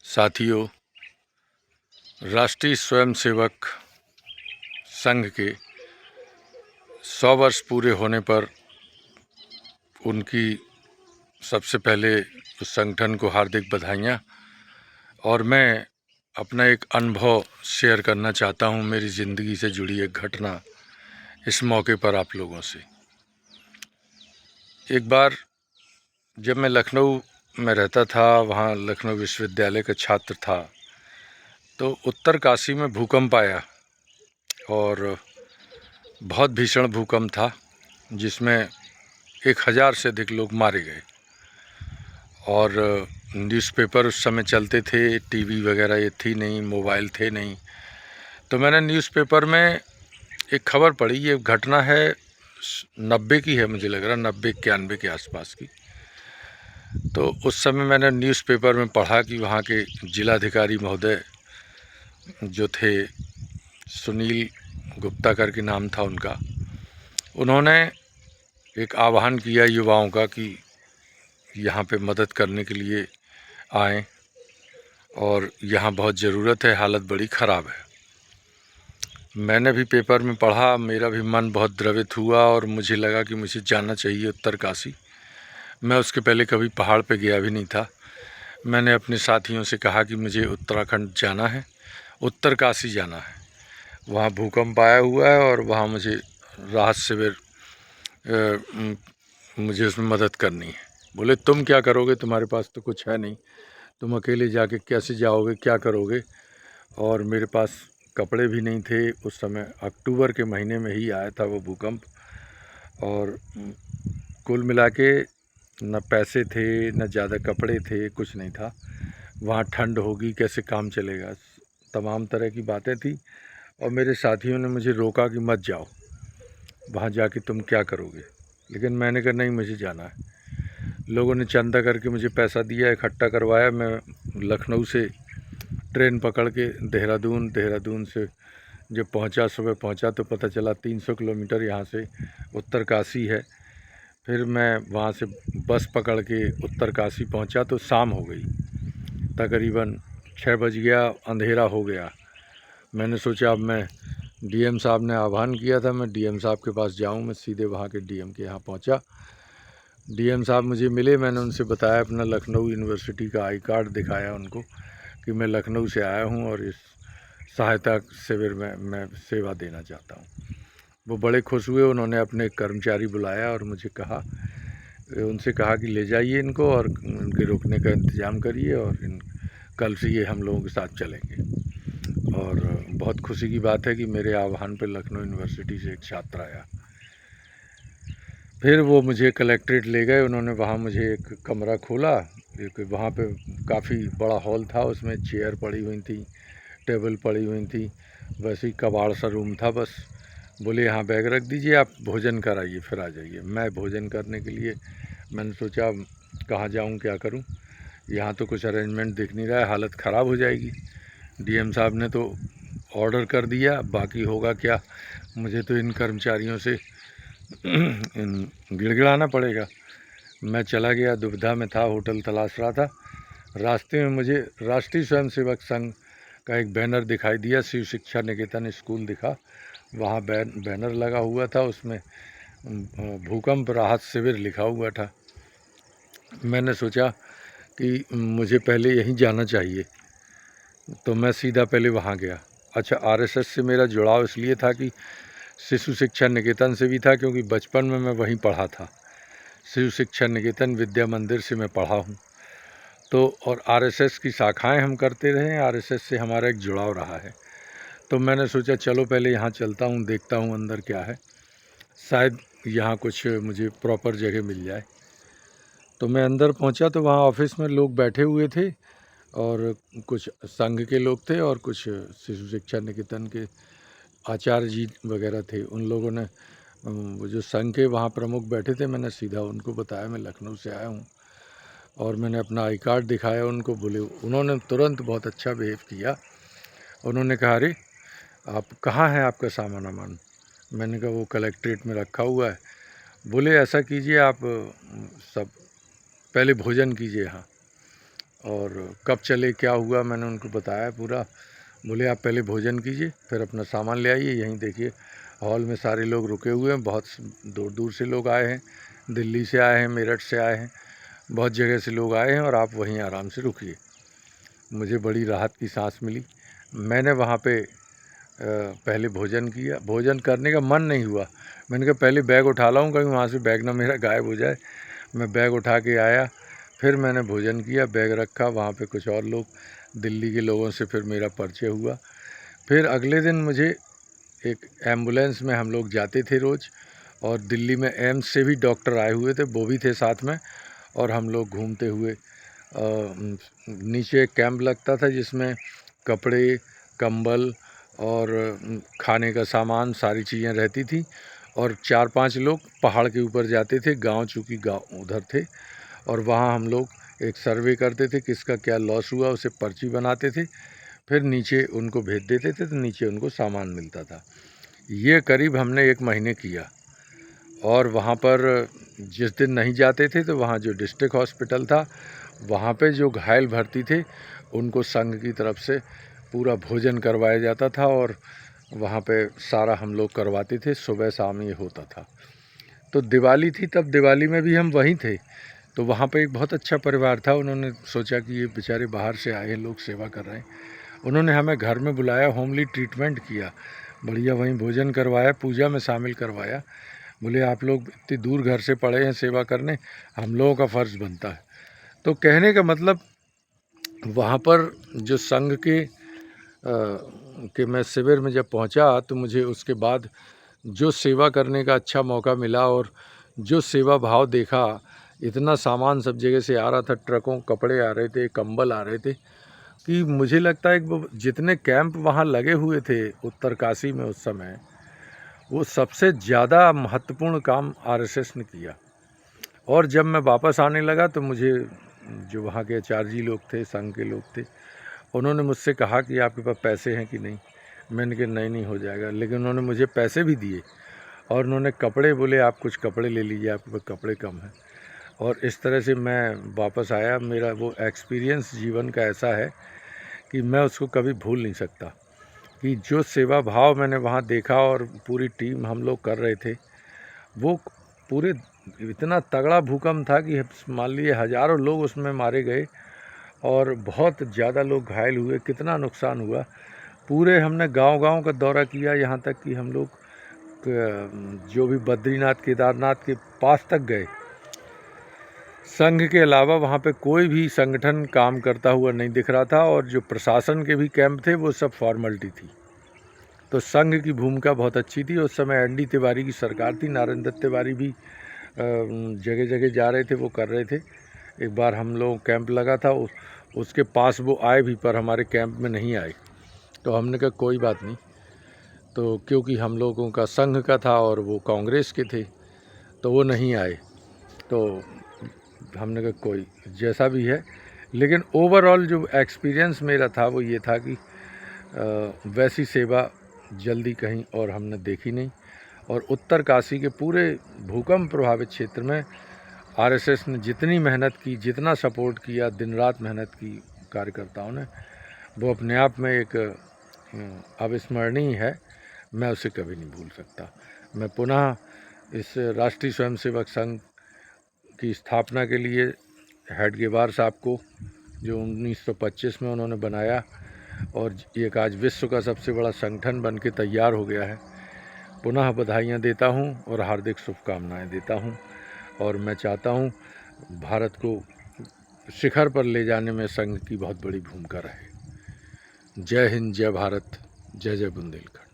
साथियों, राष्ट्रीय स्वयंसेवक संघ के 100 वर्ष पूरे होने पर उनकी सबसे पहले उस संगठन को हार्दिक बधाइयाँ। और मैं अपना एक अनुभव शेयर करना चाहता हूँ, मेरी ज़िंदगी से जुड़ी एक घटना इस मौके पर आप लोगों से। एक बार जब मैं लखनऊ में रहता था, वहाँ लखनऊ विश्वविद्यालय का छात्र था, तो उत्तर काशी में भूकंप आया और बहुत भीषण भूकंप था, जिसमें 1000 से अधिक लोग मारे गए। और न्यूज़पेपर उस समय चलते थे, टीवी वगैरह ये थी नहीं, मोबाइल थे नहीं। तो मैंने न्यूज़पेपर में एक खबर पढ़ी, ये घटना है 90 की है, मुझे लग रहा 90-91 के आसपास की। तो उस समय मैंने न्यूज़पेपर में पढ़ा कि वहाँ के जिलाधिकारी महोदय जो थे, सुनील गुप्ता करके नाम था उनका, उन्होंने एक आह्वान किया युवाओं का कि यहाँ पे मदद करने के लिए आएँ और यहाँ बहुत ज़रूरत है, हालत बड़ी ख़राब है। मैंने भी पेपर में पढ़ा, मेरा भी मन बहुत द्रवित हुआ और मुझे लगा कि मुझे जाना चाहिए उत्तर काशी। मैं उसके पहले कभी पहाड़ पे गया भी नहीं था। मैंने अपने साथियों से कहा कि मुझे उत्तराखंड जाना है, उत्तर काशी जाना है। वहाँ भूकंप आया हुआ है और वहाँ मुझे राहत शिविर मुझे उसमें मदद करनी है। बोले तुम क्या करोगे, तुम्हारे पास तो कुछ है नहीं, तुम अकेले जाके कैसे जाओगे, क्या करोगे। और मेरे पास कपड़े भी नहीं थे उस समय, अक्टूबर के महीने में ही आया था वो भूकंप। और कुल मिला के न पैसे थे, न ज़्यादा कपड़े थे, कुछ नहीं था। वहाँ ठंड होगी, कैसे काम चलेगा, तमाम तरह की बातें थी। और मेरे साथियों ने मुझे रोका कि मत जाओ, वहाँ जाके तुम क्या करोगे। लेकिन मैंने कहा नहीं, मुझे जाना है। लोगों ने चंदा करके मुझे पैसा दिया, इकट्ठा करवाया। मैं लखनऊ से ट्रेन पकड़ के देहरादून से जब पहुंचा, सुबह पहुंचा तो पता चला 300 किलोमीटर यहाँ से उत्तर काशी है। फिर मैं वहाँ से बस पकड़ के उत्तर काशी पहुंचा तो शाम हो गई, तकरीबन 6 बज गया, अंधेरा हो गया। मैंने सोचा अब मैं, डीएम साहब ने आह्वान किया था, मैं डीएम साहब के पास जाऊं। मैं सीधे वहाँ के डीएम के यहाँ पहुँचा। डीएम साहब मुझे मिले, मैंने उनसे बताया, अपना लखनऊ यूनिवर्सिटी का आई कार्ड दिखाया उनको कि मैं लखनऊ से आया हूँ और इस सहायता शिविर में मैं सेवा देना चाहता हूँ। वो बड़े खुश हुए। उन्होंने अपने कर्मचारी बुलाया और मुझे कहा, उनसे कहा कि ले जाइए इनको और उनके रुकने का इंतज़ाम करिए और कल से ये हम लोगों के साथ चलेंगे। और बहुत खुशी की बात है कि मेरे आह्वान पर लखनऊ यूनिवर्सिटी से एक छात्र आया। फिर वो मुझे कलेक्ट्रेट ले गए। उन्होंने वहाँ मुझे एक कमरा खोला, एक वहाँ पे काफ़ी बड़ा हॉल था, उसमें चेयर पड़ी हुई थी, टेबल पड़ी हुई थी, वैसे ही कबाड़ सा रूम था बस। बोले यहाँ बैग रख दीजिए, आप भोजन कराइए, फिर आ जाइए। मैं भोजन करने के लिए मैंने सोचा कहाँ जाऊँ, क्या करूँ, यहाँ तो कुछ अरेंजमेंट दिख नहीं रहा है, हालत ख़राब हो जाएगी। डीएम साहब ने तो ऑर्डर कर दिया, बाकी होगा क्या, मुझे तो इन कर्मचारियों से गिड़गिड़ाना पड़ेगा। मैं चला गया, दुविधा में था, होटल तलाश रहा था। रास्ते में मुझे राष्ट्रीय स्वयंसेवक संघ का एक बैनर दिखाई दिया, शिव शिक्षा निकेतन स्कूल दिखा। वहाँ बैनर लगा हुआ था, उसमें भूकंप राहत शिविर लिखा हुआ था। मैंने सोचा कि मुझे पहले यहीं जाना चाहिए, तो मैं सीधा पहले वहाँ गया। अच्छा, आरएसएस से मेरा जुड़ाव इसलिए था कि शिशु शिक्षा निकेतन से भी था, क्योंकि बचपन में मैं वहीं पढ़ा था। शिशु शिक्षा निकेतन विद्या मंदिर से मैं पढ़ा हूँ। तो और आरएसएस की शाखाएं हम करते रहे हैं, आरएसएस से हमारा एक जुड़ाव रहा है। तो मैंने सोचा चलो पहले यहाँ चलता हूँ, देखता हूँ अंदर क्या है, शायद यहाँ कुछ मुझे प्रॉपर जगह मिल जाए। तो मैं अंदर पहुँचा तो वहाँ ऑफिस में लोग बैठे हुए थे और कुछ संघ के लोग थे और कुछ शिशु शिक्षा निकेतन के आचार्य जी वगैरह थे। उन लोगों ने, वो जो संघ के वहाँ प्रमुख बैठे थे, मैंने सीधा उनको बताया मैं लखनऊ से आया हूँ और मैंने अपना आई कार्ड दिखाया उनको। बोले, उन्होंने तुरंत बहुत अच्छा बिहेव किया। उन्होंने कहा, अरे आप कहाँ हैं, आपका सामान वामान। मैंने कहा वो कलेक्ट्रेट में रखा हुआ है। बोले ऐसा कीजिए, आप सब पहले भोजन कीजिए यहाँ। और कब चले क्या हुआ मैंने उनको बताया पूरा। बोले आप पहले भोजन कीजिए फिर अपना सामान ले आइए, यहीं देखिए हॉल में सारे लोग रुके हुए हैं, बहुत दूर दूर से लोग आए हैं, दिल्ली से आए हैं, मेरठ से आए हैं, बहुत जगह से लोग आए हैं और आप वहीं आराम से रुकिए। मुझे बड़ी राहत की सांस मिली। मैंने वहाँ पे पहले भोजन किया, भोजन करने का मन नहीं हुआ, मैंने कहा पहले बैग उठा लाऊं कहीं वहाँ से बैग ना मेरा गायब हो जाए। मैं बैग उठा के आया, फिर मैंने भोजन किया, बैग रखा, वहाँ पे कुछ और लोग दिल्ली के लोगों से फिर मेरा परिचय हुआ। फिर अगले दिन मुझे एक एम्बुलेंस में हम लोग जाते थे रोज़, और दिल्ली में एम्स से भी डॉक्टर आए हुए थे, वो भी थे साथ में, और हम लोग घूमते हुए नीचे कैंप लगता था जिसमें कपड़े, कंबल और खाने का सामान सारी चीज़ें रहती थी। और 4-5 लोग पहाड़ के ऊपर जाते थे, गांव चूँकि गांव उधर थे, और वहाँ हम लोग एक सर्वे करते थे किसका क्या लॉस हुआ, उसे पर्ची बनाते थे, फिर नीचे उनको भेज देते थे, तो नीचे उनको सामान मिलता था। ये करीब हमने 1 महीने किया। और वहाँ पर जिस दिन नहीं जाते थे तो वहाँ जो डिस्ट्रिक्ट हॉस्पिटल था वहाँ पे जो घायल भर्ती थे उनको संघ की तरफ से पूरा भोजन करवाया जाता था, और वहाँ पे सारा हम लोग करवाते थे, सुबह शाम ये होता था। तो दिवाली थी, तब दिवाली में भी हम वहीं थे, तो वहाँ पे एक बहुत अच्छा परिवार था, उन्होंने सोचा कि ये बेचारे बाहर से आए लोग सेवा कर रहे हैं, उन्होंने हमें घर में बुलाया, होमली ट्रीटमेंट किया, बढ़िया वहीं भोजन करवाया, पूजा में शामिल करवाया। बोले आप लोग इतनी दूर घर से पड़े हैं सेवा करने, हम लोगों का फ़र्ज़ बनता है। तो कहने का मतलब वहाँ पर जो संघ के मैं शिविर में जब पहुँचा तो मुझे उसके बाद जो सेवा करने का अच्छा मौका मिला, और जो सेवा भाव देखा, इतना सामान सब जगह से आ रहा था, ट्रकों कपड़े आ रहे थे, कंबल आ रहे थे, कि मुझे लगता है कि जितने कैंप वहाँ लगे हुए थे उत्तरकाशी में उस समय, वो सबसे ज़्यादा महत्वपूर्ण काम आरएसएस ने किया। और जब मैं वापस आने लगा तो मुझे जो वहाँ के आचार्य जी लोग थे, संघ के लोग थे, उन्होंने मुझसे कहा कि आपके पास पैसे हैं कि नहीं। मैंने कहा नहीं हो जाएगा, लेकिन उन्होंने मुझे पैसे भी दिए, और उन्होंने कपड़े बोले आप कुछ कपड़े ले लीजिए, आपके पास कपड़े कम हैं। और इस तरह से मैं वापस आया। मेरा वो एक्सपीरियंस जीवन का ऐसा है कि मैं उसको कभी भूल नहीं सकता, कि जो सेवा भाव मैंने वहाँ देखा और पूरी टीम हम लोग कर रहे थे, वो पूरे इतना तगड़ा भूकंप था कि मान लीजिए हज़ारों लोग उसमें मारे गए और बहुत ज़्यादा लोग घायल हुए। कितना नुकसान हुआ, पूरे हमने गांव-गांव का दौरा किया, यहाँ तक कि हम लोग जो भी बद्रीनाथ केदारनाथ के पास तक गए। संघ के अलावा वहाँ पे कोई भी संगठन काम करता हुआ नहीं दिख रहा था, और जो प्रशासन के भी कैंप थे वो सब फॉर्मेलिटी थी। तो संघ की भूमिका बहुत अच्छी थी। उस समय एनडी तिवारी की सरकार थी, नारायण दत्त तिवारी भी जगह जगह जा रहे थे, वो कर रहे थे। एक बार हम लोग कैंप लगा था, उसके पास वो आए भी, पर हमारे कैंप में नहीं आए। तो हमने कहा कोई बात नहीं, तो क्योंकि हम लोगों का संघ का था और वो कांग्रेस के थे, तो वो नहीं आए। तो हमने कहा कोई जैसा भी है, लेकिन ओवरऑल जो एक्सपीरियंस मेरा था वो ये था कि वैसी सेवा जल्दी कहीं और हमने देखी नहीं। और उत्तरकाशी के पूरे भूकंप प्रभावित क्षेत्र में आरएसएस ने जितनी मेहनत की, जितना सपोर्ट किया, दिन रात मेहनत की कार्यकर्ताओं ने, वो अपने आप में एक अविस्मरणीय है। मैं उसे कभी नहीं भूल सकता। मैं पुनः इस राष्ट्रीय स्वयंसेवक संघ की स्थापना के लिए हेडगेवार साहब को, जो 1925 में उन्होंने बनाया और एक आज विश्व का सबसे बड़ा संगठन बन के तैयार हो गया है, पुनः बधाइयाँ देता हूँ और हार्दिक शुभकामनाएं देता हूँ। और मैं चाहता हूँ भारत को शिखर पर ले जाने में संघ की बहुत बड़ी भूमिका रहे। जय हिंद, जय भारत, जय जय बुंदेलखंड।